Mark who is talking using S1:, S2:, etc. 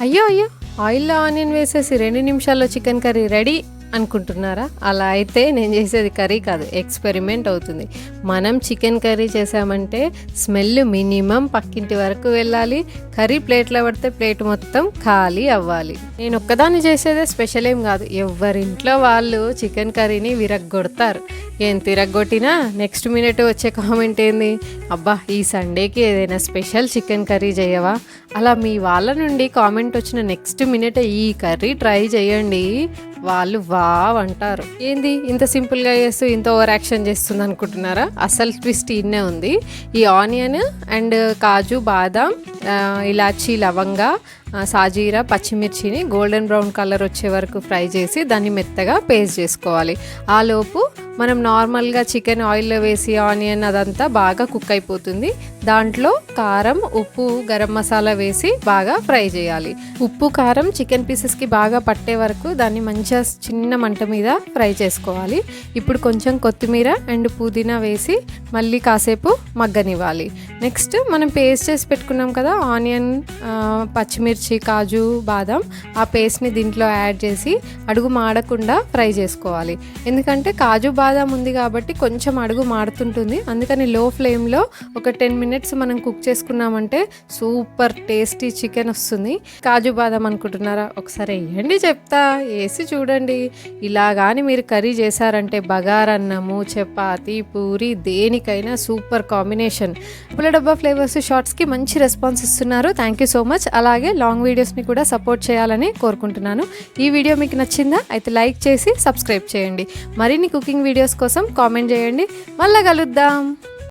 S1: అయ్యో అయ్యో ఆయిల్లో ఆనియన్ వేసేసి 2 నిమిషాల్లో చికెన్ కర్రీ రెడీ అనుకుంటున్నారా? అలా అయితే నేను చేసేది కర్రీ కాదు, ఎక్స్పెరిమెంట్ అవుతుంది. మనం చికెన్ కర్రీ చేసామంటే స్మెల్ మినిమం పక్కింటి వరకు వెళ్ళాలి. కర్రీ ప్లేట్లో పడితే ప్లేట్ మొత్తం ఖాళీ అవ్వాలి. నేను ఒక్కదాన్ని చేసేదే స్పెషల్ ఏం కాదు, ఎవరింట్లో వాళ్ళు చికెన్ కర్రీని విరగ్గొడతారు. ఏం తిరగొట్టినా నెక్స్ట్ మినిట్ వచ్చే కామెంట్ ఏంది, అబ్బా ఈ సండేకి ఏదైనా స్పెషల్ చికెన్ కర్రీ చేయవా? అలా మీ వాళ్ళ నుండి కామెంట్ వచ్చిన నెక్స్ట్ మినిట్ ఈ కర్రీ ట్రై చేయండి, వాళ్ళు వావ్ అంటారు. ఏంది ఇంత సింపుల్గా చేస్తూ ఇంత ఓవర్ యాక్షన్ చేస్తుంది అనుకుంటున్నారా? అసలు ట్విస్ట్ ఇన్నే ఉంది. ఈ ఆనియన్ అండ్ కాజు, బాదాం, ఇలాచీ, లవంగా, సాజీరా, పచ్చిమిర్చిని గోల్డెన్ బ్రౌన్ కలర్ వచ్చే వరకు ఫ్రై చేసి దాన్ని మెత్తగా పేస్ట్ చేసుకోవాలి. ఆలోపు మనం నార్మల్గా చికెన్ ఆయిల్లో వేసి ఆనియన్ అదంతా బాగా కుక్ అయిపోతుంది. దాంట్లో కారం, ఉప్పు, గరం మసాలా వేసి బాగా ఫ్రై చేయాలి. ఉప్పు కారం చికెన్ పీసెస్కి బాగా పట్టే వరకు దాన్ని మంచిగా చిన్న మంట మీద ఫ్రై చేసుకోవాలి. ఇప్పుడు కొంచెం కొత్తిమీర అండ్ పుదీనా వేసి మళ్ళీ కాసేపు మగ్గనివ్వాలి. నెక్స్ట్ మనం పేస్ట్ చేసి పెట్టుకున్నాం కదా ఆనియన్, పచ్చిమిర్చి, కాజు, బాదం, ఆ పేస్ట్ని దీంట్లో యాడ్ చేసి అడుగు మాడకుండా ఫ్రై చేసుకోవాలి. ఎందుకంటే కాజు బాదం ఉంది కాబట్టి కొంచెం అడుగు మాడుతుంటుంది. అందుకని లో ఫ్లేమ్లో ఒక 10 మినిట్స్ మనం కుక్ చేసుకున్నామంటే సూపర్ టేస్టీ చికెన్ వస్తుంది. కాజు బాదం అనుకుంటున్నారా? ఒకసారి వేయండి చెప్తా, వేసి చూడండి. ఇలా కానీ మీరు కర్రీ చేశారంటే బగారన్నము, చపాతి, పూరి దేనికైనా సూపర్ కాంబినేషన్. పుల్ల డబ్బా ఫ్లేవర్స్ షార్ట్స్కి మంచి రెస్పాన్స్ ఇస్తున్నారు. Thank you so much. అలాగే లాంగ్ వీడియోస్ని కూడా సపోర్ట్ చేయాలని కోరుకుంటున్నాను. ఈ వీడియో మీకు నచ్చిందా? అయితే లైక్ చేసి సబ్స్క్రైబ్ చేయండి. మరిన్ని కుకింగ్ వీడియోస్ కోసం కామెంట్ చేయండి. మళ్ళీ కలుద్దాం.